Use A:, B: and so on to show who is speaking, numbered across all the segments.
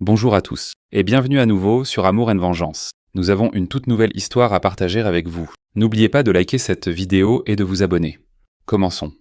A: Bonjour à tous, et bienvenue à nouveau sur Amour and Vengeance. Nous avons une toute nouvelle histoire à partager avec vous. N'oubliez pas de liker cette vidéo et de vous abonner. Commençons.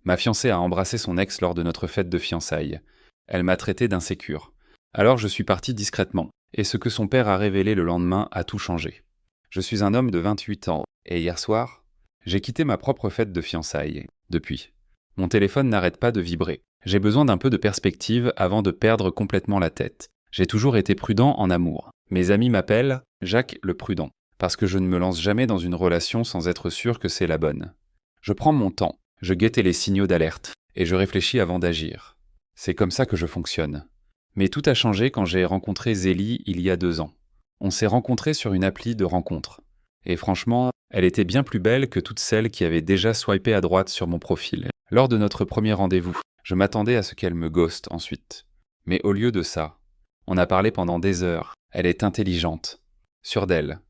A: Ma fiancée a embrassé son ex lors de notre fête de fiançailles. Elle m'a traité d'insécure. Alors je suis parti discrètement, et ce que son père a révélé le lendemain a tout changé. Je suis un homme de 28 ans, et hier soir, j'ai quitté ma propre fête de fiançailles. Depuis, mon téléphone n'arrête pas de vibrer. J'ai besoin d'un peu de perspective avant de perdre complètement la tête. J'ai toujours été prudent en amour. Mes amis m'appellent Jacques le prudent, parce que je ne me lance jamais dans une relation sans être sûr que c'est la bonne. Je prends mon temps, je guette les signaux d'alerte, et je réfléchis avant d'agir. C'est comme ça que je fonctionne. Mais tout a changé quand j'ai rencontré Zélie il y a 2 ans. On s'est rencontrés sur une appli de rencontre. Et franchement, elle était bien plus belle que toutes celles qui avaient déjà swipé à droite sur mon profil. Lors de notre premier rendez-vous, je m'attendais à ce qu'elle me ghoste ensuite. Mais au lieu de ça, on a parlé pendant des heures. Elle est intelligente, sûre d'elle.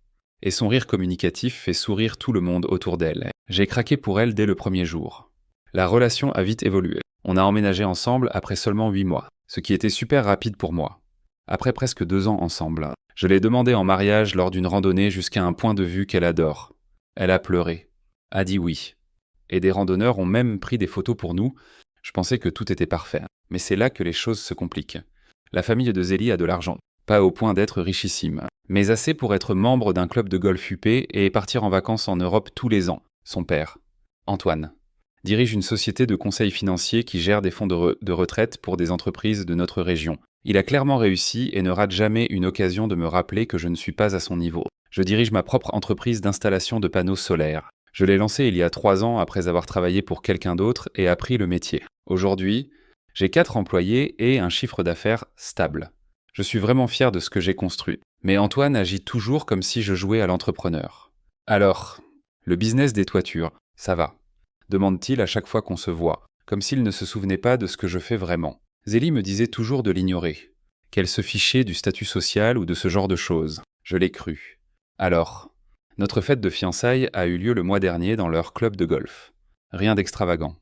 A: Et son rire communicatif fait sourire tout le monde autour d'elle. J'ai craqué pour elle dès le premier jour. La relation a vite évolué. On a emménagé ensemble après seulement 8 mois, ce qui était super rapide pour moi. Après presque 2 ans ensemble, je l'ai demandé en mariage lors d'une randonnée jusqu'à un point de vue qu'elle adore. Elle a pleuré, a dit oui. Et des randonneurs ont même pris des photos pour nous. Je pensais que tout était parfait. Mais c'est là que les choses se compliquent. La famille de Zélie a de l'argent, pas au point d'être richissime, mais assez pour être membre d'un club de golf huppé et partir en vacances en Europe tous les ans. Son père, Antoine, dirige une société de conseil financier qui gère des fonds de retraite pour des entreprises de notre région. Il a clairement réussi et ne rate jamais une occasion de me rappeler que je ne suis pas à son niveau. Je dirige ma propre entreprise d'installation de panneaux solaires. Je l'ai lancée il y a 3 ans après avoir travaillé pour quelqu'un d'autre et appris le métier. Aujourd'hui, j'ai 4 employés et un chiffre d'affaires stable. Je suis vraiment fier de ce que j'ai construit. Mais Antoine agit toujours comme si je jouais à l'entrepreneur. Alors, le business des toitures, ça va? Demande-t-il à chaque fois qu'on se voit, comme s'il ne se souvenait pas de ce que je fais vraiment. Zélie me disait toujours de l'ignorer, qu'elle se fichait du statut social ou de ce genre de choses. Je l'ai cru. Alors, notre fête de fiançailles a eu lieu le mois dernier dans leur club de golf. Rien d'extravagant.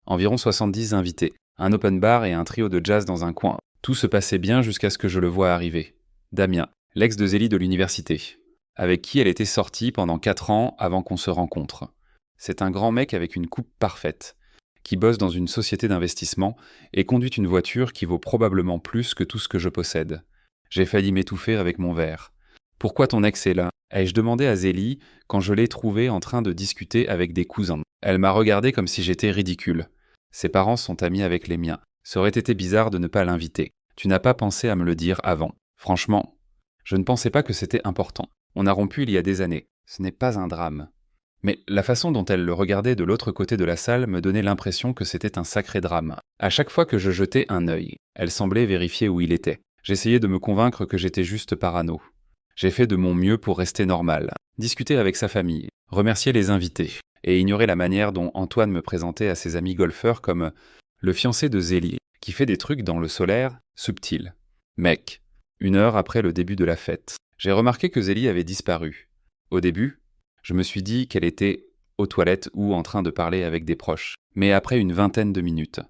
A: Environ 70 invités. Un open bar et un trio de jazz dans un coin. Tout se passait bien jusqu'à ce que je le voie arriver. Damien, l'ex de Zélie de l'université, avec qui elle était sortie pendant 4 ans avant qu'on se rencontre. C'est un grand mec avec une coupe parfaite, qui bosse dans une société d'investissement et conduit une voiture qui vaut probablement plus que tout ce que je possède. J'ai failli m'étouffer avec mon verre. Pourquoi ton ex est là? Ai-je demandé à Zélie quand je l'ai trouvé en train de discuter avec des cousins. Elle m'a regardé comme si j'étais ridicule. Ses parents sont amis avec les miens. Ça aurait été bizarre de ne pas l'inviter. Tu n'as pas pensé à me le dire avant. Franchement, je ne pensais pas que c'était important. On a rompu il y a des années. Ce n'est pas un drame. Mais la façon dont elle le regardait de l'autre côté de la salle me donnait l'impression que c'était un sacré drame. À chaque fois que je jetais un œil, elle semblait vérifier où il était. J'essayais de me convaincre que j'étais juste parano. J'ai fait de mon mieux pour rester normal, discuter avec sa famille, remercier les invités, et ignorer la manière dont Antoine me présentait à ses amis golfeurs comme le fiancé de Zélie, qui fait des trucs dans le solaire subtil. Mec, 1 heure après le début de la fête, j'ai remarqué que Zélie avait disparu. Au début, je me suis dit qu'elle était aux toilettes ou en train de parler avec des proches. Mais après une vingtaine de minutes,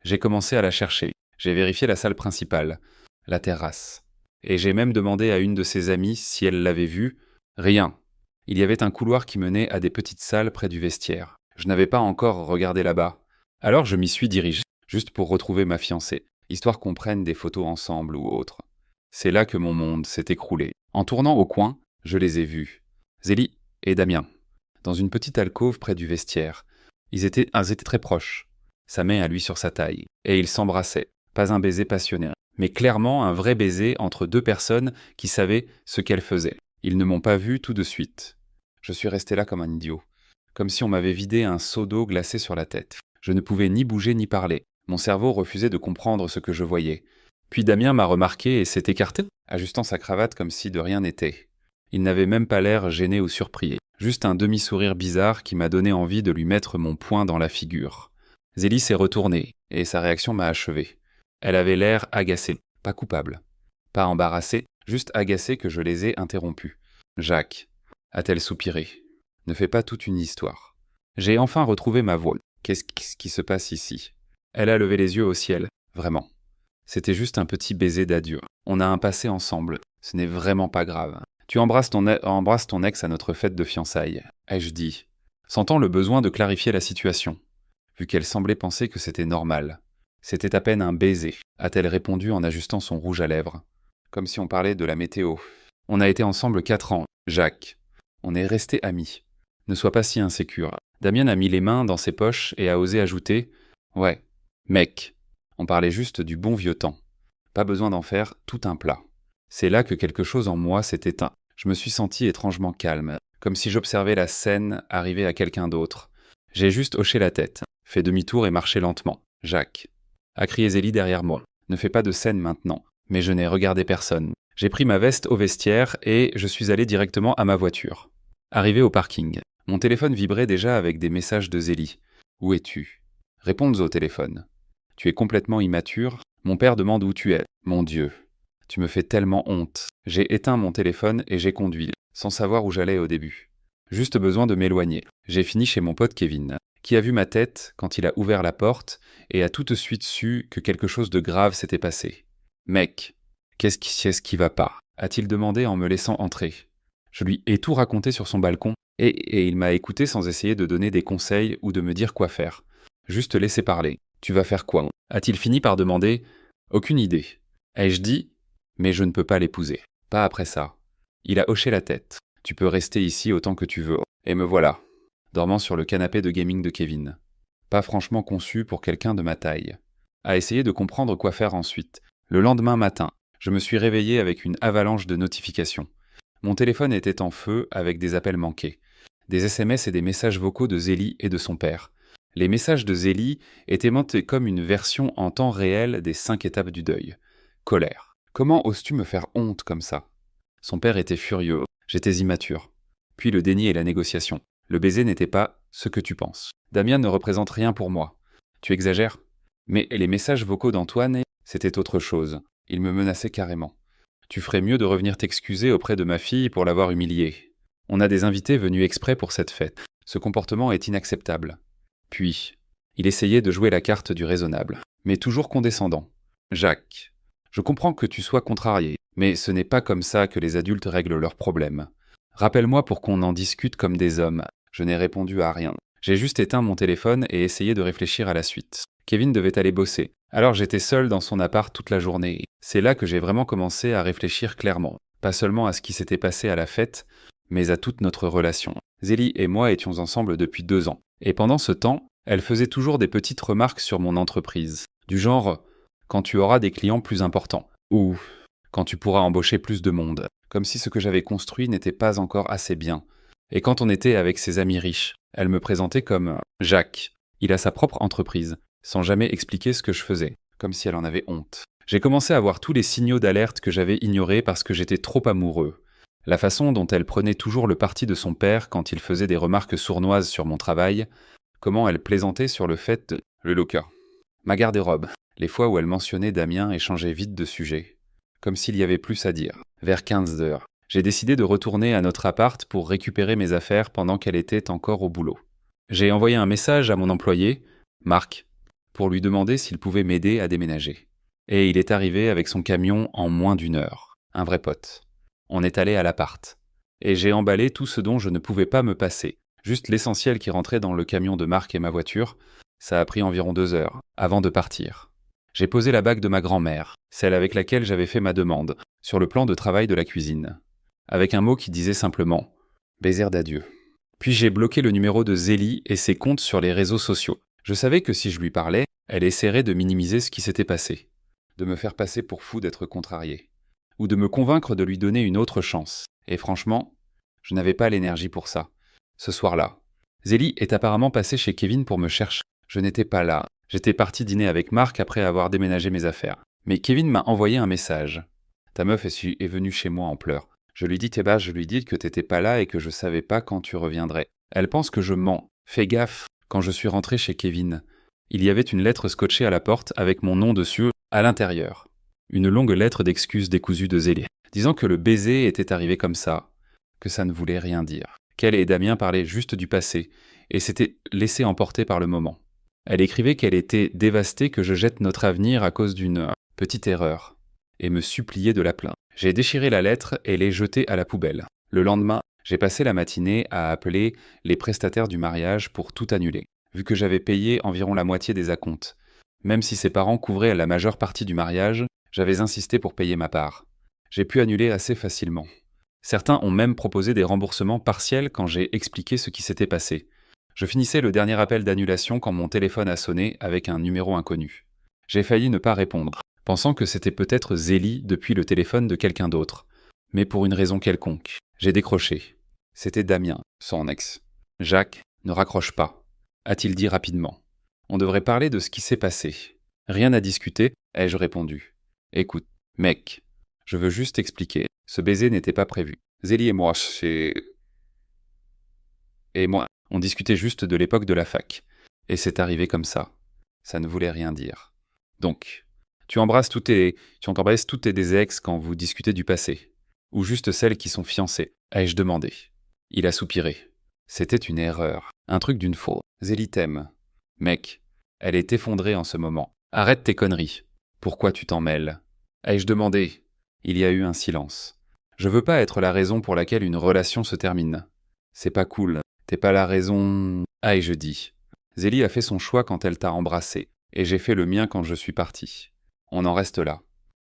A: j'ai commencé à la chercher. J'ai vérifié la salle principale, la terrasse. Et j'ai même demandé à une de ses amies si elle l'avait vue. Rien. Il y avait un couloir qui menait à des petites salles près du vestiaire. Je n'avais pas encore regardé là-bas. Alors je m'y suis dirigé, juste pour retrouver ma fiancée, histoire qu'on prenne des photos ensemble ou autre. C'est là que mon monde s'est écroulé. En tournant au coin, je les ai vus. Zélie et Damien, dans une petite alcôve près du vestiaire. Ils étaient très proches, sa main à lui sur sa taille, et ils s'embrassaient. Pas un baiser passionné, mais clairement un vrai baiser entre 2 personnes qui savaient ce qu'elles faisaient. Ils ne m'ont pas vu tout de suite. Je suis resté là comme un idiot, comme si on m'avait vidé un seau d'eau glacée sur la tête. Je ne pouvais ni bouger ni parler. Mon cerveau refusait de comprendre ce que je voyais. Puis Damien m'a remarqué et s'est écarté, ajustant sa cravate comme si de rien n'était. Il n'avait même pas l'air gêné ou surpris, juste un demi-sourire bizarre qui m'a donné envie de lui mettre mon poing dans la figure. Zélie s'est retournée, et sa réaction m'a achevé. Elle avait l'air agacée, pas coupable. Pas embarrassée, juste agacée que je les ai interrompus. « Jacques », a-t-elle soupiré, « ne fais pas toute une histoire. » J'ai enfin retrouvé ma voix. Qu'est-ce qui se passe ici? Elle a levé les yeux au ciel. Vraiment. C'était juste un petit baiser d'adieu. On a un passé ensemble. Ce n'est vraiment pas grave. Tu embrasses ton ex à notre fête de fiançailles, ai-je dit, sentant le besoin de clarifier la situation, vu qu'elle semblait penser que c'était normal. C'était à peine un baiser, a-t-elle répondu en ajustant son rouge à lèvres, comme si on parlait de la météo. On a été ensemble 4 ans, Jacques. On est restés amis. Ne sois pas si insécure. Damien a mis les mains dans ses poches et a osé ajouter « Ouais, mec, on parlait juste du bon vieux temps. Pas besoin d'en faire tout un plat. » C'est là que quelque chose en moi s'est éteint. Je me suis senti étrangement calme, comme si j'observais la scène arriver à quelqu'un d'autre. J'ai juste hoché la tête, fait demi-tour et marché lentement. « Jacques !» a crié Zélie derrière moi. « Ne fais pas de scène maintenant. » Mais je n'ai regardé personne. J'ai pris ma veste au vestiaire et je suis allé directement à ma voiture. Arrivé au parking, mon téléphone vibrait déjà avec des messages de Zélie. « Où es-tu » ? Réponds au téléphone. « Tu es complètement immature. Mon père demande où tu es. Mon Dieu. Tu me fais tellement honte. » J'ai éteint mon téléphone et j'ai conduit, sans savoir où j'allais au début. Juste besoin de m'éloigner. J'ai fini chez mon pote Kevin, qui a vu ma tête quand il a ouvert la porte et a tout de suite su que quelque chose de grave s'était passé. « Mec, qu'est-ce qui va pas ?» a-t-il demandé en me laissant entrer. Je lui ai tout raconté sur son balcon et il m'a écouté sans essayer de donner des conseils ou de me dire quoi faire. Juste laisser parler. « Tu vas faire quoi ?» a-t-il fini par demander. « Aucune idée. » Ai-je dit, mais je ne peux pas l'épouser. Pas après ça. Il a hoché la tête. « Tu peux rester ici autant que tu veux. » Et me voilà, dormant sur le canapé de gaming de Kevin. Pas franchement conçu pour quelqu'un de ma taille. À essayer de comprendre quoi faire ensuite. Le lendemain matin, je me suis réveillé avec une avalanche de notifications. Mon téléphone était en feu avec des appels manqués, des SMS et des messages vocaux de Zélie et de son père. Les messages de Zélie étaient montés comme une version en temps réel des 5 étapes du deuil. Colère. Comment oses-tu me faire honte comme ça ? Son père était furieux. J'étais immature. Puis le déni et la négociation. Le baiser n'était pas ce que tu penses. Damien ne représente rien pour moi. Tu exagères ? Mais les messages vocaux d'Antoine, c'était autre chose. Il me menaçait carrément. Tu ferais mieux de revenir t'excuser auprès de ma fille pour l'avoir humiliée. On a des invités venus exprès pour cette fête. Ce comportement est inacceptable. Puis, il essayait de jouer la carte du raisonnable, mais toujours condescendant. Jacques, je comprends que tu sois contrarié, mais ce n'est pas comme ça que les adultes règlent leurs problèmes. Rappelle-moi pour qu'on en discute comme des hommes. Je n'ai répondu à rien. J'ai juste éteint mon téléphone et essayé de réfléchir à la suite. Kevin devait aller bosser. Alors j'étais seul dans son appart toute la journée. C'est là que j'ai vraiment commencé à réfléchir clairement. Pas seulement à ce qui s'était passé à la fête, mais à toute notre relation. Zélie et moi étions ensemble depuis 2 ans. Et pendant ce temps, elle faisait toujours des petites remarques sur mon entreprise. Du genre « quand tu auras des clients plus importants » ou « quand tu pourras embaucher plus de monde », comme si ce que j'avais construit n'était pas encore assez bien. Et quand on était avec ses amis riches, elle me présentait comme « Jacques, il a sa propre entreprise », sans jamais expliquer ce que je faisais, comme si elle en avait honte. J'ai commencé à voir tous les signaux d'alerte que j'avais ignorés parce que j'étais trop amoureux. La façon dont elle prenait toujours le parti de son père quand il faisait des remarques sournoises sur mon travail, comment elle plaisantait sur le fait de le locker. Ma garde-robe, les fois où elle mentionnait Damien et changeait vite de sujet, comme s'il y avait plus à dire. Vers 15 heures, j'ai décidé de retourner à notre appart pour récupérer mes affaires pendant qu'elle était encore au boulot. J'ai envoyé un message à mon employé, Marc, pour lui demander s'il pouvait m'aider à déménager. Et il est arrivé avec son camion en moins d'1 heure. Un vrai pote. On est allé à l'appart. Et j'ai emballé tout ce dont je ne pouvais pas me passer. Juste l'essentiel qui rentrait dans le camion de Marc et ma voiture. Ça a pris environ 2 heures, avant de partir. J'ai posé la bague de ma grand-mère, celle avec laquelle j'avais fait ma demande, sur le plan de travail de la cuisine. Avec un mot qui disait simplement « baiser d'adieu ». Puis j'ai bloqué le numéro de Zélie et ses comptes sur les réseaux sociaux. Je savais que si je lui parlais, elle essaierait de minimiser ce qui s'était passé, de me faire passer pour fou d'être contrarié, ou de me convaincre de lui donner une autre chance. Et franchement, je n'avais pas l'énergie pour ça. Ce soir-là, Zélie est apparemment passée chez Kevin pour me chercher. Je n'étais pas là. J'étais parti dîner avec Marc après avoir déménagé mes affaires. Mais Kevin m'a envoyé un message. Ta meuf est venue chez moi en pleurs. Je lui dis que t'étais pas là et que je savais pas quand tu reviendrais. Elle pense que je mens. Fais gaffe. Quand je suis rentré chez Kevin, il y avait une lettre scotchée à la porte avec mon nom dessus à l'intérieur. Une longue lettre d'excuses décousue de Zélie, disant que le baiser était arrivé comme ça, que ça ne voulait rien dire. Qu'elle et Damien parlaient juste du passé et s'étaient laissés emporter par le moment. Elle écrivait qu'elle était dévastée que je jette notre avenir à cause d'une petite erreur, et me suppliait de la plaindre. J'ai déchiré la lettre et l'ai jetée à la poubelle. Le lendemain, j'ai passé la matinée à appeler les prestataires du mariage pour tout annuler, vu que j'avais payé environ la moitié des acomptes. Même si ses parents couvraient la majeure partie du mariage, j'avais insisté pour payer ma part. J'ai pu annuler assez facilement. Certains ont même proposé des remboursements partiels quand j'ai expliqué ce qui s'était passé. Je finissais le dernier appel d'annulation quand mon téléphone a sonné avec un numéro inconnu. J'ai failli ne pas répondre, pensant que c'était peut-être Zélie depuis le téléphone de quelqu'un d'autre. Mais pour une raison quelconque, j'ai décroché. C'était Damien, son ex. Jacques, ne raccroche pas, a-t-il dit rapidement. On devrait parler de ce qui s'est passé. Rien à discuter, ai-je répondu. Écoute, mec, je veux juste expliquer. Ce baiser n'était pas prévu. Zélie et moi, on discutait juste de l'époque de la fac. Et c'est arrivé comme ça. Ça ne voulait rien dire. Donc, tu embrasses tous tes ex quand vous discutez du passé. Ou juste celles qui sont fiancées, ai-je demandé. Il a soupiré. C'était une erreur. Un truc d'une faux. Zélie t'aime. Mec, elle est effondrée en ce moment. Arrête tes conneries. Pourquoi tu t'en mêles? Ai-je demandé. Il y a eu un silence. Je veux pas être la raison pour laquelle une relation se termine. C'est pas cool. T'es pas la raison... ai-je dit. Zélie a fait son choix quand elle t'a embrassé, et j'ai fait le mien quand je suis parti. On en reste là.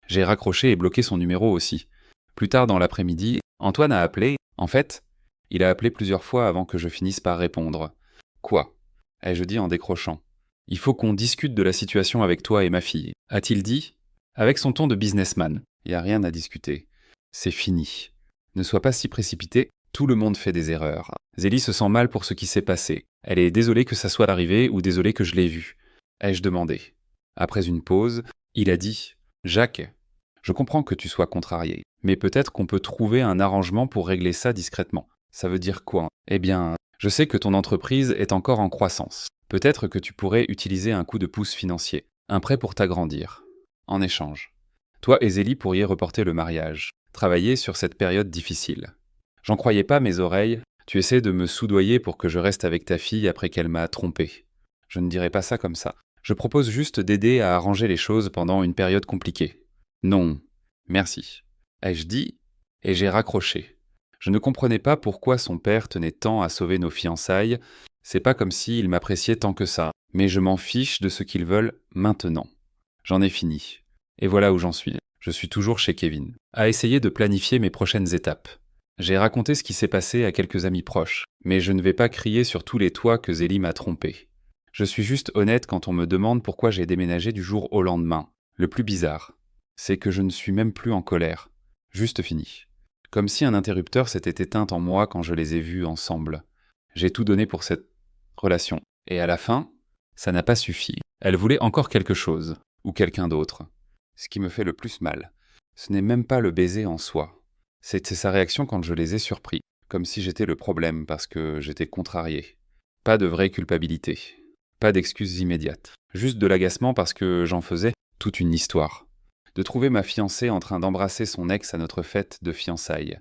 A: J'ai raccroché et bloqué son numéro aussi. Plus tard dans l'après-midi, Antoine a appelé. En fait, il a appelé plusieurs fois avant que je finisse par répondre. Quoi? Ai-je dit en décrochant. Il faut qu'on discute de la situation avec toi et ma fille, a-t-il dit, avec son ton de businessman. Y a rien à discuter. C'est fini. Ne sois pas si précipité, tout le monde fait des erreurs. Zélie se sent mal pour ce qui s'est passé. Elle est désolée que ça soit arrivé ou désolée que je l'ai vu. Ai-je demandé. Après une pause, il a dit « Jacques, je comprends que tu sois contrarié, mais peut-être qu'on peut trouver un arrangement pour régler ça discrètement. Ça veut dire quoi? Eh bien, je sais que ton entreprise est encore en croissance. Peut-être que tu pourrais utiliser un coup de pouce financier, un prêt pour t'agrandir. En échange, toi et Zélie pourriez reporter le mariage, travailler sur cette période difficile. J'en croyais pas mes oreilles, tu essaies de me soudoyer pour que je reste avec ta fille après qu'elle m'a trompé. Je ne dirais pas ça comme ça. Je propose juste d'aider à arranger les choses pendant une période compliquée. Non, merci. Ai-je dit, et j'ai raccroché. Je ne comprenais pas pourquoi son père tenait tant à sauver nos fiançailles. C'est pas comme s'il m'appréciait tant que ça, mais je m'en fiche de ce qu'ils veulent maintenant. J'en ai fini. Et voilà où j'en suis. Je suis toujours chez Kevin, à essayer de planifier mes prochaines étapes. J'ai raconté ce qui s'est passé à quelques amis proches, mais je ne vais pas crier sur tous les toits que Zélie m'a trompé. Je suis juste honnête quand on me demande pourquoi j'ai déménagé du jour au lendemain. Le plus bizarre, c'est que je ne suis même plus en colère. Juste fini. Comme si un interrupteur s'était éteint en moi quand je les ai vus ensemble. J'ai tout donné pour cette relation. Et à la fin, ça n'a pas suffi. Elle voulait encore quelque chose, ou quelqu'un d'autre. Ce qui me fait le plus mal, ce n'est même pas le baiser en soi. C'était sa réaction quand je les ai surpris, comme si j'étais le problème parce que j'étais contrarié. Pas de vraie culpabilité. Pas d'excuses immédiates. Juste de l'agacement parce que j'en faisais toute une histoire. De trouver ma fiancée en train d'embrasser son ex à notre fête de fiançailles.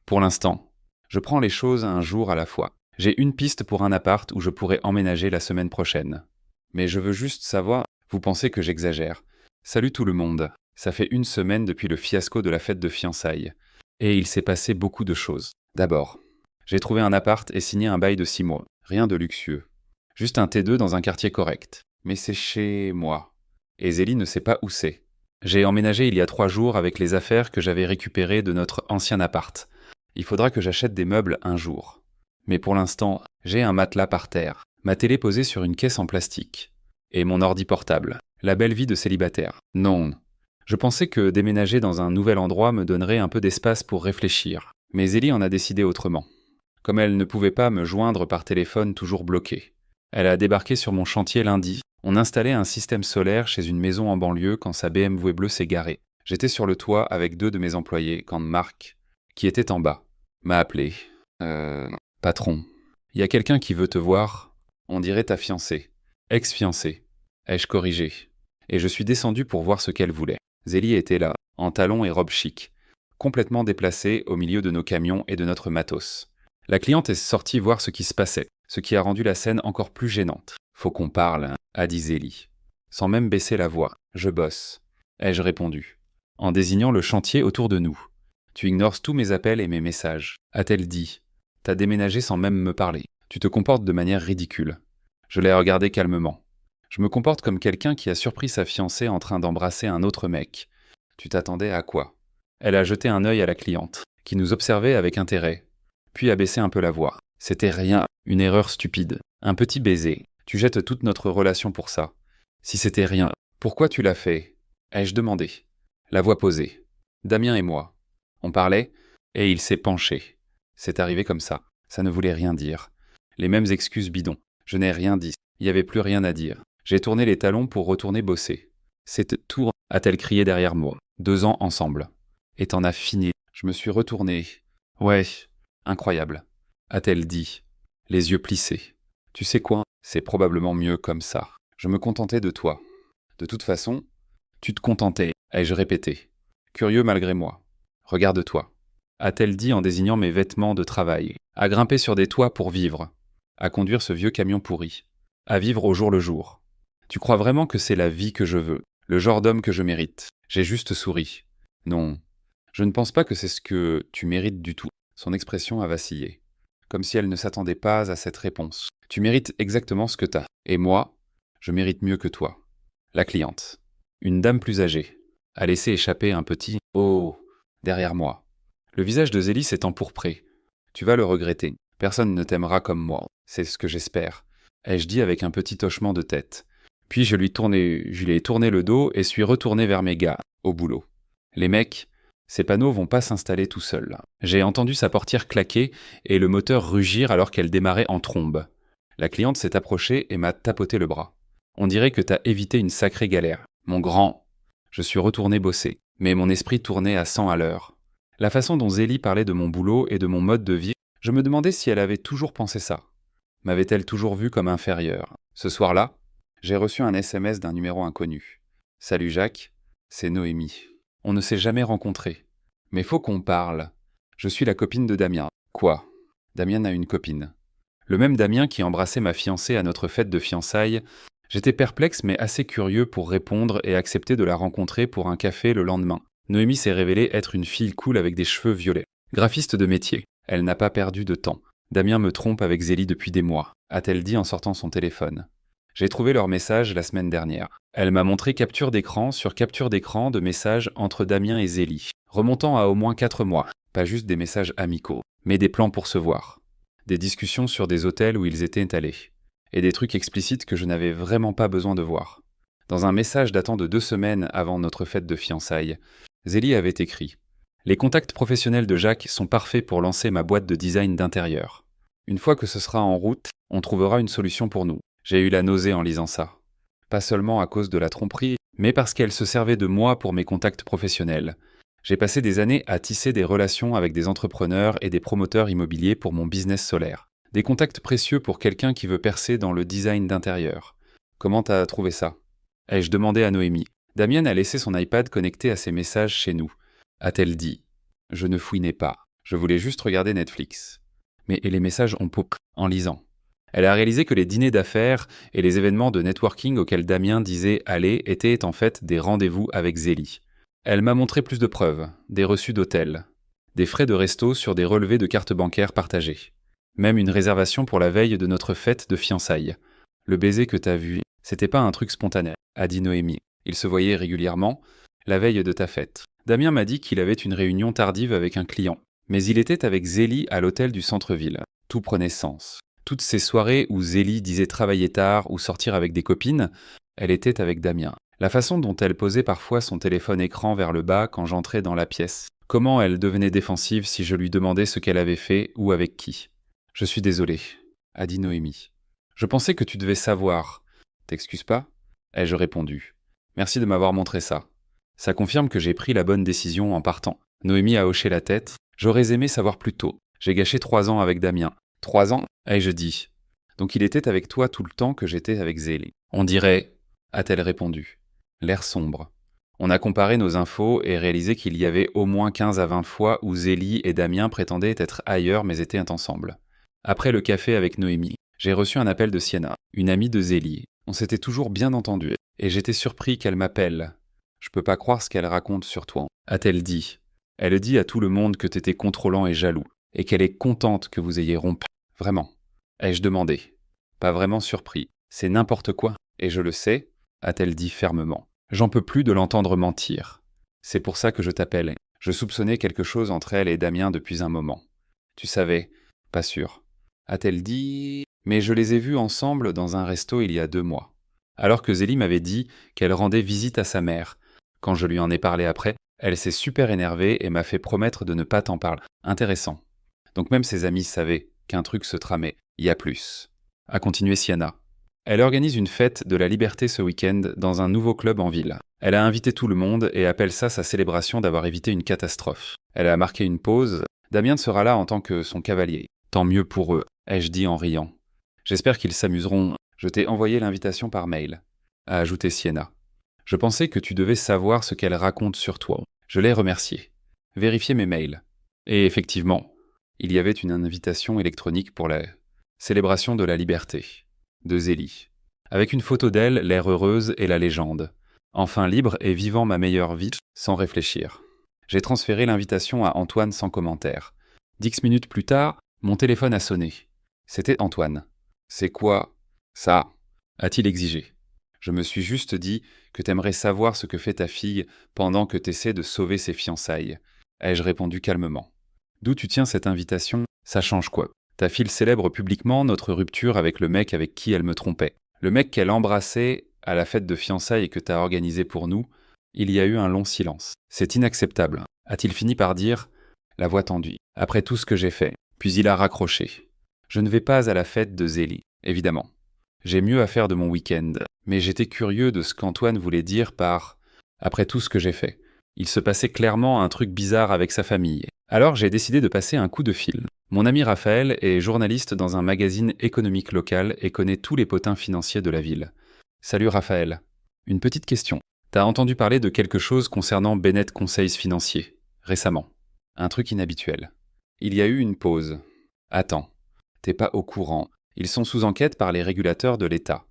A: Pour l'instant, je prends les choses un jour à la fois. J'ai une piste pour un appart où je pourrais emménager la semaine prochaine. Mais je veux juste savoir, vous pensez que j'exagère. Salut tout le monde. Ça fait une semaine depuis le fiasco de la fête de fiançailles. Et il s'est passé beaucoup de choses. D'abord, j'ai trouvé un appart et signé un bail de 6 mois. Rien de luxueux. Juste un T2 dans un quartier correct. Mais c'est chez moi. Et Zélie ne sait pas où c'est. J'ai emménagé il y a 3 jours avec les affaires que j'avais récupérées de notre ancien appart. Il faudra que j'achète des meubles un jour. Mais pour l'instant, j'ai un matelas par terre, ma télé posée sur une caisse en plastique. Et mon ordi portable. La belle vie de célibataire. Non. Je pensais que déménager dans un nouvel endroit me donnerait un peu d'espace pour réfléchir. Mais Zélie en a décidé autrement. Comme elle ne pouvait pas me joindre par téléphone toujours bloqué. Elle a débarqué sur mon chantier lundi. On installait un système solaire chez une maison en banlieue quand sa BMW bleue s'est garée. J'étais sur le toit avec 2 de mes employés quand Marc, qui était en bas, m'a appelé. Patron, il y a quelqu'un qui veut te voir. On dirait ta fiancée. Ex-fiancée. Ai-je corrigé. Et je suis descendu pour voir ce qu'elle voulait. Zélie était là, en talons et robe chic, complètement déplacée au milieu de nos camions et de notre matos. La cliente est sortie voir ce qui se passait, ce qui a rendu la scène encore plus gênante. Faut qu'on parle, a dit Zélie. Sans même baisser la voix. Je bosse. ai-je répondu, en désignant le chantier autour de nous. Tu ignores tous mes appels et mes messages, a-t-elle dit. T'as déménagé sans même me parler. Tu te comportes de manière ridicule. Je l'ai regardé calmement. Je me comporte comme quelqu'un qui a surpris sa fiancée en train d'embrasser un autre mec. Tu t'attendais à quoi? Elle a jeté un œil à la cliente, qui nous observait avec intérêt, puis a baissé un peu la voix. C'était rien, une erreur stupide. Un petit baiser. Tu jettes toute notre relation pour ça. Si c'était rien, pourquoi tu l'as fait? Ai-je demandé. La voix posée. Damien et moi. On parlait, et il s'est penché. C'est arrivé comme ça. Ça ne voulait rien dire. Les mêmes excuses bidons. Je n'ai rien dit. Il n'y avait plus rien à dire. J'ai tourné les talons pour retourner bosser. C'est tout, a-t-elle crié derrière moi. 2 ans ensemble. Et t'en as fini. Je me suis retourné. Ouais, incroyable, a-t-elle dit, les yeux plissés. Tu sais quoi? C'est probablement mieux comme ça. Je me contentais de toi. De toute façon, tu te contentais, ai-je répété. Curieux malgré moi. Regarde-toi, a-t-elle dit en désignant mes vêtements de travail. À grimper sur des toits pour vivre. À conduire ce vieux camion pourri. À vivre au jour le jour. Tu crois vraiment que c'est la vie que je veux, le genre d'homme que je mérite? J'ai juste souri. Non, je ne pense pas que c'est ce que tu mérites du tout. Son expression a vacillé, comme si elle ne s'attendait pas à cette réponse. Tu mérites exactement ce que t'as. Et moi, je mérite mieux que toi. La cliente, une dame plus âgée, a laissé échapper un petit « Oh » derrière moi. Le visage de Zélie s'est empourpré. Tu vas le regretter. Personne ne t'aimera comme moi. C'est ce que j'espère, ai-je dit avec un petit hochement de tête. Puis je lui ai tourné le dos et suis retourné vers mes gars, au boulot. Les mecs, ces panneaux vont pas s'installer tout seuls. J'ai entendu sa portière claquer et le moteur rugir alors qu'elle démarrait en trombe. La cliente s'est approchée et m'a tapoté le bras. On dirait que t'as évité une sacrée galère. Mon grand. Je suis retourné bosser, mais mon esprit tournait à 100 à l'heure. La façon dont Zélie parlait de mon boulot et de mon mode de vie, je me demandais si elle avait toujours pensé ça. M'avait-elle toujours vu comme inférieur? Ce soir-là, j'ai reçu un SMS d'un numéro inconnu. « Salut Jacques, c'est Noémie. On ne s'est jamais rencontrés. Mais faut qu'on parle. Je suis la copine de Damien. » Quoi? Damien a une copine. Le même Damien qui embrassait ma fiancée à notre fête de fiançailles. J'étais perplexe mais assez curieux pour répondre et accepter de la rencontrer pour un café le lendemain. Noémie s'est révélée être une fille cool avec des cheveux violets. Graphiste de métier. Elle n'a pas perdu de temps. Damien me trompe avec Zélie depuis des mois, a-t-elle dit en sortant son téléphone. J'ai trouvé leur message la semaine dernière. Elle m'a montré capture d'écran sur capture d'écran de messages entre Damien et Zélie, remontant à au moins 4 mois. Pas juste des messages amicaux, mais des plans pour se voir. Des discussions sur des hôtels où ils étaient allés. Et des trucs explicites que je n'avais vraiment pas besoin de voir. Dans un message datant de 2 semaines avant notre fête de fiançailles, Zélie avait écrit « Les contacts professionnels de Jacques sont parfaits pour lancer ma boîte de design d'intérieur. Une fois que ce sera en route, on trouvera une solution pour nous. » J'ai eu la nausée en lisant ça. Pas seulement à cause de la tromperie, mais parce qu'elle se servait de moi pour mes contacts professionnels. J'ai passé des années à tisser des relations avec des entrepreneurs et des promoteurs immobiliers pour mon business solaire. Des contacts précieux pour quelqu'un qui veut percer dans le design d'intérieur. Comment t'as trouvé ça? Ai-je demandé à Noémie. Damien a laissé son iPad connecté à ses messages chez nous, a-t-elle dit. Je ne fouinais pas. Je voulais juste regarder Netflix. Mais les messages ont pop en lisant. Elle a réalisé que les dîners d'affaires et les événements de networking auxquels Damien disait aller étaient en fait des rendez-vous avec Zélie. Elle m'a montré plus de preuves, des reçus d'hôtel, des frais de resto sur des relevés de cartes bancaires partagées. Même une réservation pour la veille de notre fête de fiançailles. Le baiser que t'as vu, c'était pas un truc spontané, a dit Noémie. Ils se voyaient régulièrement, la veille de ta fête. Damien m'a dit qu'il avait une réunion tardive avec un client. Mais il était avec Zélie à l'hôtel du centre-ville. Tout prenait sens. Toutes ces soirées où Zélie disait travailler tard ou sortir avec des copines, elle était avec Damien. La façon dont elle posait parfois son téléphone écran vers le bas quand j'entrais dans la pièce. Comment elle devenait défensive si je lui demandais ce qu'elle avait fait ou avec qui. « Je suis désolé, » a dit Noémie. « Je pensais que tu devais savoir. » « T'excuses pas ?» ai-je répondu. « Merci de m'avoir montré ça. Ça confirme que j'ai pris la bonne décision en partant. » Noémie a hoché la tête. « J'aurais aimé savoir plus tôt. J'ai gâché 3 ans avec Damien. » 3 ans, ai-je dit. Donc il était avec toi tout le temps que j'étais avec Zélie. On dirait, a-t-elle répondu. L'air sombre. On a comparé nos infos et réalisé qu'il y avait au moins 15 à 20 fois où Zélie et Damien prétendaient être ailleurs mais étaient ensemble. Après le café avec Noémie, j'ai reçu un appel de Sienna, une amie de Zélie. On s'était toujours bien entendu et j'étais surpris qu'elle m'appelle. Je peux pas croire ce qu'elle raconte sur toi, a-t-elle dit. Elle dit à tout le monde que t'étais contrôlant et jaloux, et qu'elle est contente que vous ayez rompu. Vraiment. Ai-je demandé. Pas vraiment surpris. C'est n'importe quoi. Et je le sais, a-t-elle dit fermement. J'en peux plus de l'entendre mentir. C'est pour ça que je t'appelle. Je soupçonnais quelque chose entre elle et Damien depuis un moment. Tu savais. Pas sûr. A-t-elle dit. Mais je les ai vus ensemble dans un resto il y a 2 mois. Alors que Zélie m'avait dit qu'elle rendait visite à sa mère. Quand je lui en ai parlé après, elle s'est super énervée et m'a fait promettre de ne pas t'en parler. Intéressant. Donc même ses amis savaient qu'un truc se tramait. Il y a plus. A continué Sienna. Elle organise une fête de la liberté ce week-end dans un nouveau club en ville. Elle a invité tout le monde et appelle ça sa célébration d'avoir évité une catastrophe. Elle a marqué une pause. Damien sera là en tant que son cavalier. Tant mieux pour eux, ai-je dit en riant. J'espère qu'ils s'amuseront. Je t'ai envoyé l'invitation par mail, a ajouté Sienna. Je pensais que tu devais savoir ce qu'elle raconte sur toi. Je l'ai remerciée. Vérifiez mes mails. Et effectivement, il y avait une invitation électronique pour la célébration de la liberté, de Zélie, avec une photo d'elle, l'air heureuse et la légende. Enfin libre et vivant ma meilleure vie, sans réfléchir. J'ai transféré l'invitation à Antoine sans commentaire. 10 minutes plus tard, mon téléphone a sonné. C'était Antoine. C'est quoi ça a-t-il exigé. Je me suis juste dit que t'aimerais savoir ce que fait ta fille pendant que t'essaies de sauver ses fiançailles. Ai-je répondu calmement. D'où tu tiens cette invitation? Ça change quoi? Ta fille célèbre publiquement notre rupture avec le mec avec qui elle me trompait. Le mec qu'elle embrassait à la fête de fiançailles que t'as organisée pour nous. Il y a eu un long silence. C'est inacceptable, a-t-il fini par dire, la voix tendue. Après tout ce que j'ai fait. Puis il a raccroché. Je ne vais pas à la fête de Zélie, évidemment. J'ai mieux à faire de mon week-end, mais j'étais curieux de ce qu'Antoine voulait dire par « après tout ce que j'ai fait ». Il se passait clairement un truc bizarre avec sa famille. Alors j'ai décidé de passer un coup de fil. Mon ami Raphaël est journaliste dans un magazine économique local et connaît tous les potins financiers de la ville. Salut Raphaël. Une petite question. T'as entendu parler de quelque chose concernant Bennett Conseils Financiers, récemment. Un truc inhabituel. Il y a eu une pause. Attends, t'es pas au courant. Ils sont sous enquête par les régulateurs de l'État.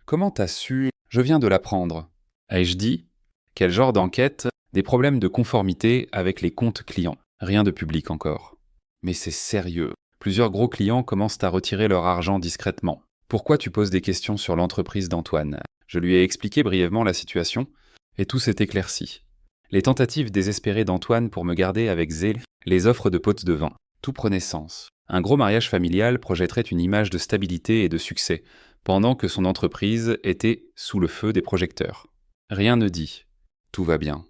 A: Comment t'as su? Je viens de l'apprendre. Ai-je dit? Quel genre d'enquête? Des problèmes de conformité avec les comptes clients. Rien de public encore. Mais c'est sérieux. Plusieurs gros clients commencent à retirer leur argent discrètement. Pourquoi tu poses des questions sur l'entreprise d'Antoine? Je lui ai expliqué brièvement la situation, et tout s'est éclairci. Les tentatives désespérées d'Antoine pour me garder avec zèle, les offres de potes de vin. Tout prenait sens. Un gros mariage familial projetterait une image de stabilité et de succès, pendant que son entreprise était sous le feu des projecteurs. Rien ne dit. Tout va bien.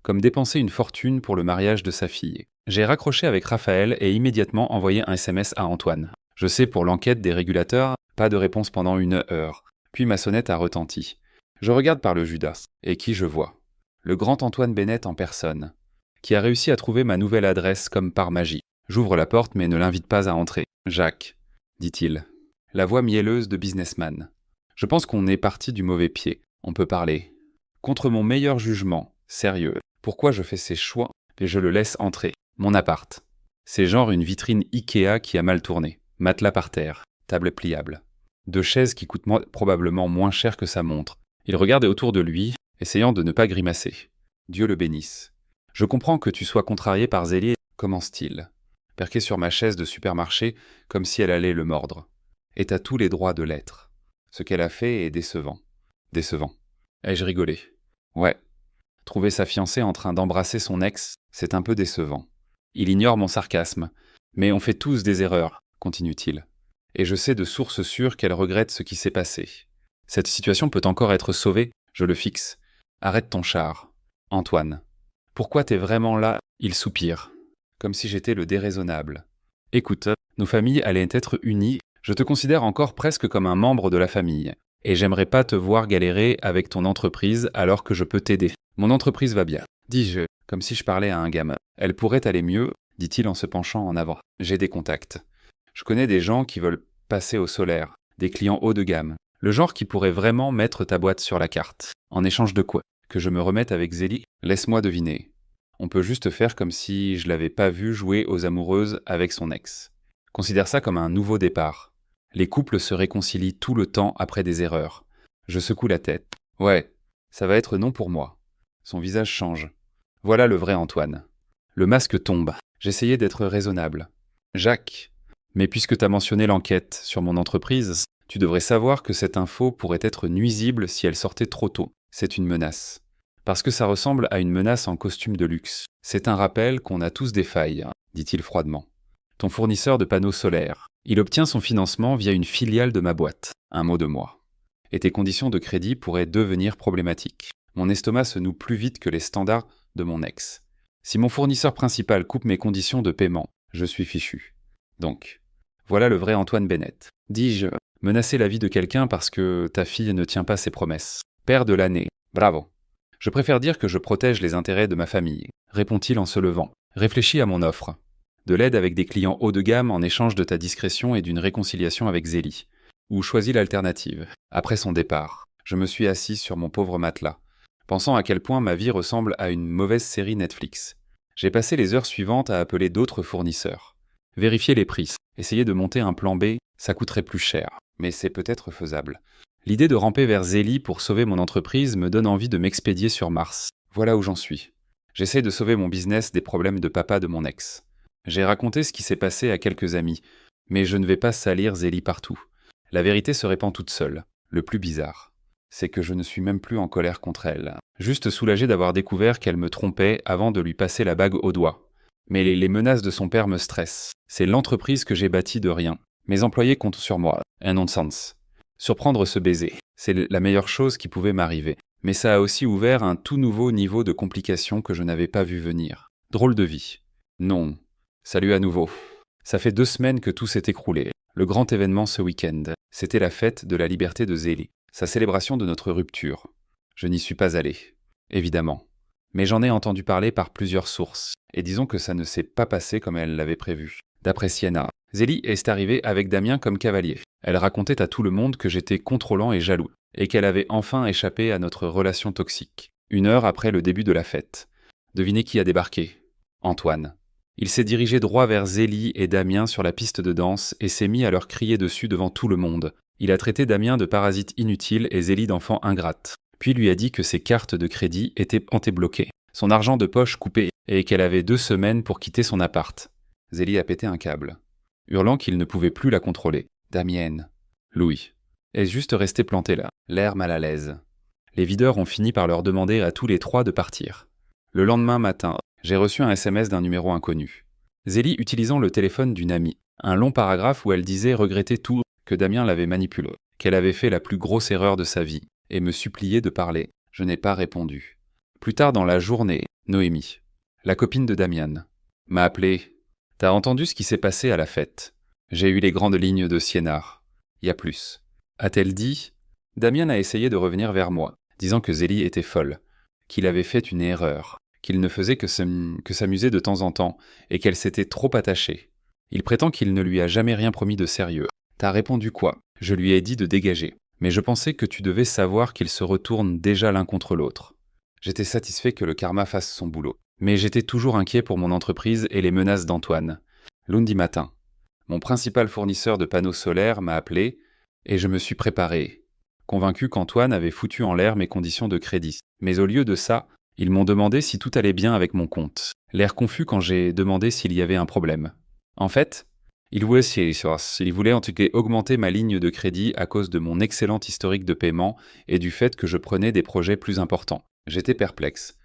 A: Comme dépenser une fortune pour le mariage de sa fille. J'ai raccroché avec Raphaël et immédiatement envoyé un SMS à Antoine. Je sais pour l'enquête des régulateurs, pas de réponse pendant 1 heure. Puis ma sonnette a retenti. Je regarde par le Judas. Et qui je vois? Le grand Antoine Bennett en personne, qui a réussi à trouver ma nouvelle adresse comme par magie. J'ouvre la porte mais ne l'invite pas à entrer. Jacques, dit-il. La voix mielleuse de businessman. Je pense qu'on est parti du mauvais pied. On peut parler. Contre mon meilleur jugement, sérieux, pourquoi je fais ces choix et je le laisse entrer? Mon appart. C'est genre une vitrine Ikea qui a mal tourné. Matelas par terre. Table pliable. 2 chaises qui coûtent probablement moins cher que sa montre. Il regarde autour de lui, essayant de ne pas grimacer. Dieu le bénisse. Je comprends que tu sois contrarié par Zélie, commence-t-il. Perqué sur ma chaise de supermarché, comme si elle allait le mordre. Et t'as tous les droits de l'être. Ce qu'elle a fait est décevant. Décevant. Ai-je rigolé? Ouais. Trouver sa fiancée en train d'embrasser son ex, c'est un peu décevant. Il ignore mon sarcasme. Mais on fait tous des erreurs, continue-t-il. Et je sais de source sûre qu'elle regrette ce qui s'est passé. Cette situation peut encore être sauvée, je le fixe. Arrête ton char. Antoine. Pourquoi t'es vraiment là? Il soupire. Comme si j'étais le déraisonnable. Écoute, nos familles allaient être unies, je te considère encore presque comme un membre de la famille. Et j'aimerais pas te voir galérer avec ton entreprise alors que je peux t'aider. Mon entreprise va bien, dis-je, comme si je parlais à un gamin. Elle pourrait aller mieux, dit-il en se penchant en avant. J'ai des contacts. Je connais des gens qui veulent passer au solaire, des clients haut de gamme. Le genre qui pourrait vraiment mettre ta boîte sur la carte. En échange de quoi? Que je me remette avec Zélie? Laisse-moi deviner. On peut juste faire comme si je l'avais pas vu jouer aux amoureuses avec son ex. Considère ça comme un nouveau départ. Les couples se réconcilient tout le temps après des erreurs. Je secoue la tête. Ouais, ça va être non pour moi. Son visage change. Voilà le vrai Antoine. Le masque tombe. J'essayais d'être raisonnable. Jacques, mais puisque t'as mentionné l'enquête sur mon entreprise, tu devrais savoir que cette info pourrait être nuisible si elle sortait trop tôt. C'est une menace. Parce que ça ressemble à une menace en costume de luxe. C'est un rappel qu'on a tous des failles, dit-il froidement. Ton fournisseur de panneaux solaires. Il obtient son financement via une filiale de ma boîte. Un mot de moi. Et tes conditions de crédit pourraient devenir problématiques. Mon estomac se noue plus vite que les standards de mon ex. Si mon fournisseur principal coupe mes conditions de paiement, je suis fichu. Donc, voilà le vrai Antoine Bennett. Dis-je, menacer la vie de quelqu'un parce que ta fille ne tient pas ses promesses. Père de l'année. Bravo. Je préfère dire que je protège les intérêts de ma famille, répond-il en se levant. Réfléchis à mon offre. De l'aide avec des clients haut de gamme en échange de ta discrétion et d'une réconciliation avec Zélie. Ou choisis l'alternative. Après son départ, je me suis assis sur mon pauvre matelas, pensant à quel point ma vie ressemble à une mauvaise série Netflix. J'ai passé les heures suivantes à appeler d'autres fournisseurs. Vérifier les prix. Essayer de monter un plan B, ça coûterait plus cher, mais c'est peut-être faisable. L'idée de ramper vers Zélie pour sauver mon entreprise me donne envie de m'expédier sur Mars. Voilà où j'en suis. J'essaie de sauver mon business des problèmes de papa de mon ex. J'ai raconté ce qui s'est passé à quelques amis, mais je ne vais pas salir Zélie partout. La vérité se répand toute seule. Le plus bizarre, c'est que je ne suis même plus en colère contre elle. Juste soulagé d'avoir découvert qu'elle me trompait avant de lui passer la bague au doigt. Mais les menaces de son père me stressent. C'est l'entreprise que j'ai bâtie de rien. Mes employés comptent sur moi. Un non-sens. Surprendre ce baiser, c'est la meilleure chose qui pouvait m'arriver. Mais ça a aussi ouvert un tout nouveau niveau de complications que je n'avais pas vu venir. Drôle de vie. Non. Salut à nouveau. Ça fait 2 semaines que tout s'est écroulé. Le grand événement ce week-end, c'était la fête de la liberté de Zélie, sa célébration de notre rupture. Je n'y suis pas allé, évidemment. Mais j'en ai entendu parler par plusieurs sources, et disons que ça ne s'est pas passé comme elle l'avait prévu. D'après Sienna, Zélie est arrivée avec Damien comme cavalier. Elle racontait à tout le monde que j'étais contrôlant et jaloux, et qu'elle avait enfin échappé à notre relation toxique, 1 heure après le début de la fête. Devinez qui a débarqué ? Antoine. Il s'est dirigé droit vers Zélie et Damien sur la piste de danse et s'est mis à leur crier dessus devant tout le monde. Il a traité Damien de parasite inutile et Zélie d'enfant ingrate, puis lui a dit que ses cartes de crédit étaient antébloquées, son argent de poche coupé, et qu'elle avait 2 semaines pour quitter son appart. Zélie a pété un câble, hurlant qu'il ne pouvait plus la contrôler. Damienne. Louis. Est juste resté planté là, l'air mal à l'aise. Les videurs ont fini par leur demander à tous les 3 de partir. Le lendemain matin, j'ai reçu un SMS d'un numéro inconnu. Zélie utilisant le téléphone d'une amie. Un long paragraphe où elle disait regretter tout, que Damien l'avait manipulé, qu'elle avait fait la plus grosse erreur de sa vie, et me suppliait de parler. Je n'ai pas répondu. Plus tard dans la journée, Noémie, la copine de Damien, m'a appelé. « T'as entendu ce qui s'est passé à la fête ?» J'ai eu les grandes lignes de Siennard. Y a plus. A-t-elle dit ? Damien a essayé de revenir vers moi, disant que Zélie était folle, qu'il avait fait une erreur, qu'il ne faisait que s'amuser de temps en temps, et qu'elle s'était trop attachée. Il prétend qu'il ne lui a jamais rien promis de sérieux. T'as répondu quoi ? Je lui ai dit de dégager. Mais je pensais que tu devais savoir qu'ils se retournent déjà l'un contre l'autre. J'étais satisfait que le karma fasse son boulot. Mais j'étais toujours inquiet pour mon entreprise et les menaces d'Antoine. Lundi matin, mon principal fournisseur de panneaux solaires m'a appelé et je me suis préparé, convaincu qu'Antoine avait foutu en l'air mes conditions de crédit. Mais au lieu de ça, ils m'ont demandé si tout allait bien avec mon compte. L'air confus quand j'ai demandé s'il y avait un problème. En fait, ils voulaient en tout cas augmenter ma ligne de crédit à cause de mon excellent historique de paiement et du fait que je prenais des projets plus importants. J'étais perplexe.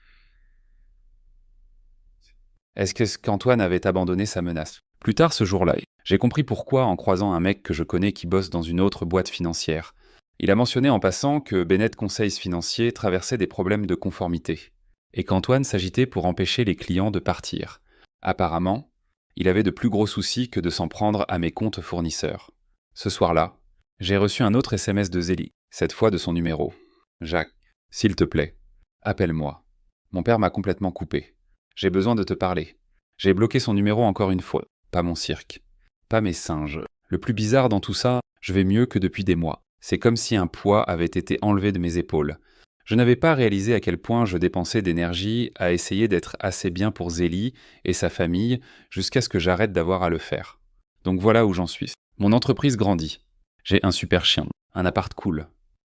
A: Est-ce qu'Antoine avait abandonné sa menace ? Plus tard ce jour-là, j'ai compris pourquoi en croisant un mec que je connais qui bosse dans une autre boîte financière. Il a mentionné en passant que Bennett Conseils Financiers traversait des problèmes de conformité et qu'Antoine s'agitait pour empêcher les clients de partir. Apparemment, il avait de plus gros soucis que de s'en prendre à mes comptes fournisseurs. Ce soir-là, j'ai reçu un autre SMS de Zélie, cette fois de son numéro. « Jacques, s'il te plaît, appelle-moi. Mon père m'a complètement coupé. J'ai besoin de te parler. J'ai bloqué son numéro encore une fois. Pas mon cirque. Pas mes singes. Le plus bizarre dans tout ça, je vais mieux que depuis des mois. C'est comme si un poids avait été enlevé de mes épaules. Je n'avais pas réalisé à quel point je dépensais d'énergie à essayer d'être assez bien pour Zélie et sa famille jusqu'à ce que j'arrête d'avoir à le faire. Donc voilà où j'en suis. Mon entreprise grandit. J'ai un super chien, un appart cool.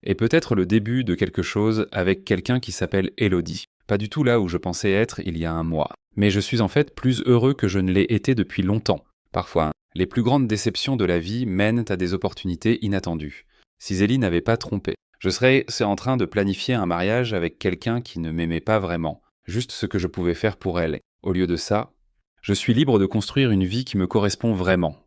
A: Et peut-être le début de quelque chose avec quelqu'un qui s'appelle Elodie. Pas du tout là où je pensais être il y a un mois. Mais je suis en fait plus heureux que je ne l'ai été depuis longtemps. Parfois, les plus grandes déceptions de la vie mènent à des opportunités inattendues. Si Zélie n'avait pas trompé, je serais en train de planifier un mariage avec quelqu'un qui ne m'aimait pas vraiment, juste ce que je pouvais faire pour elle. Au lieu de ça, je suis libre de construire une vie qui me correspond vraiment.